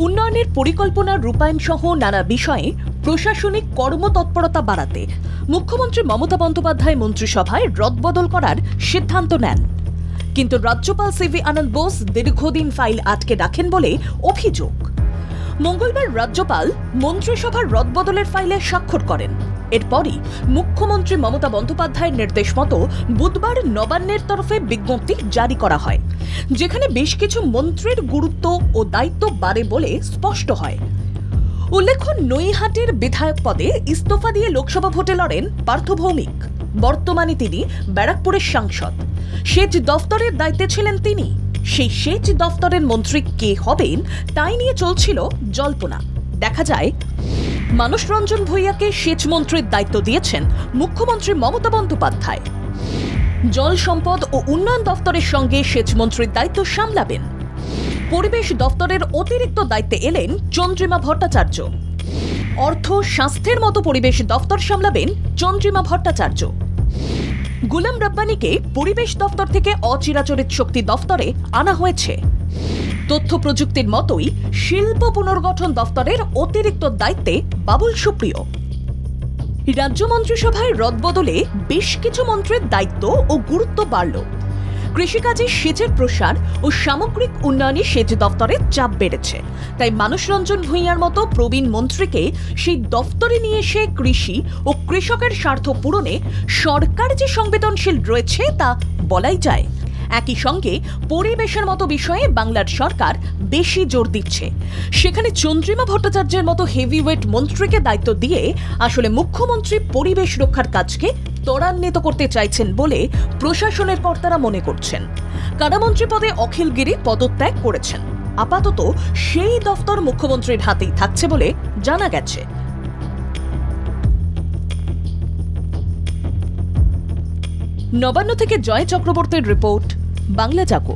উন্নয়নের পরিকল্পনা রূপায়ণ সহ নানা বিষয়ে প্রশাসনিক কর্মতৎপরতা বাড়াতে মুখ্যমন্ত্রী মমতা বন্দ্যোপাধ্যায় মন্ত্রিসভায় রদবদল করার সিদ্ধান্ত নেন। কিন্তু রাজ্যপাল সিভি আনন্দ বোস দীর্ঘদিন ফাইল আটকে রাখেন বলে অভিযোগ। মঙ্গলবার রাজ্যপাল মন্ত্রিসভার রদবদলের ফাইলে স্বাক্ষর করেন। এরপরই মুখ্যমন্ত্রী মমতা বন্দ্যোপাধ্যায়ের নির্দেশ মতো বুধবার নবান্নের তরফে বিজ্ঞপ্তি জারি করা হয়, যেখানে বেশ কিছু মন্ত্রীর গুরুত্ব ও দায়িত্ব বাড়ে বলে স্পষ্ট হয়। উল্লেখ্য, নৈহাটির বিধায়ক পদে ইস্তফা দিয়ে লোকসভা ভোটে লড়েন পার্থ ভৌমিক। বর্তমানে তিনি ব্যারাকপুরের সাংসদ। সেচ দফতরের দায়িত্বে ছিলেন তিনি। সেই সেচ দফতরের মন্ত্রী কে হবেন তাই নিয়ে চলছিল জল্পনা। দেখা যায়, মানস রঞ্জন ভূঁইয়াকে সেচ মন্ত্রীর দায়িত্ব দিয়েছেন মুখ্যমন্ত্রী মমতা বন্দ্যোপাধ্যায়। জল সম্পদ ও উন্নয়ন দফতরের সঙ্গে সেচ মন্ত্রীর দায়িত্ব সামলাবেন। পরিবেশ দফতরের অতিরিক্ত দায়িত্বে এলেন চন্দ্রিমা ভট্টাচার্য। অর্থ স্বাস্থ্যের মতো পরিবেশ দফতর সামলাবেন চন্দ্রিমা ভট্টাচার্য। গুলাম রাব্বানিকে পরিবেশ দফতর থেকে অচিরাচরিত শক্তি দফতরে আনা হয়েছে। তথ্য প্রযুক্তির মতোই শিল্প পুনর্গঠন দফতরের অতিরিক্ত দায়িত্বে বাবুল সুপ্রিয়। রাজ্য মন্ত্রিসভায় রদবদলে বেশ কিছু মন্ত্রীর দায়িত্ব ও গুরুত্ব বাড়ল। কৃষিকাজে সেচের প্রসার ও সামগ্রিক উন্নয়নে সেচ দফতরের চাপ বেড়েছে। তাই মানস রঞ্জন ভূঁইয়ার মতো প্রবীণ মন্ত্রীকে সেই দফতরে নিয়ে এসে কৃষি ও কৃষকের স্বার্থ পূরণে সরকার যে সংবেদনশীল রয়েছে তা বলাই যায়। একই সঙ্গে পরিবেশের মতো বিষয়ে বাংলার সরকার বেশি জোর দিচ্ছে। সেখানে চন্দ্রিমা ভট্টাচার্যের মতো হেভিওয়েট মন্ত্রীকে দায়িত্ব দিয়ে আসলে মুখ্যমন্ত্রী পরিবেশ রক্ষার কাজকে ত্বরান্বিত করতে চাইছেন বলে প্রশাসনের কর্তারা মনে করছেন। কারামন্ত্রী পদে অখিল গিরি পদত্যাগ করেছেন। আপাতত সেই দফতর মুখ্যমন্ত্রীর হাতেই থাকছে বলে জানা গেছে। নবান্ন থেকে জয় চক্রবর্তীর রিপোর্ট, বাংলা জাগো।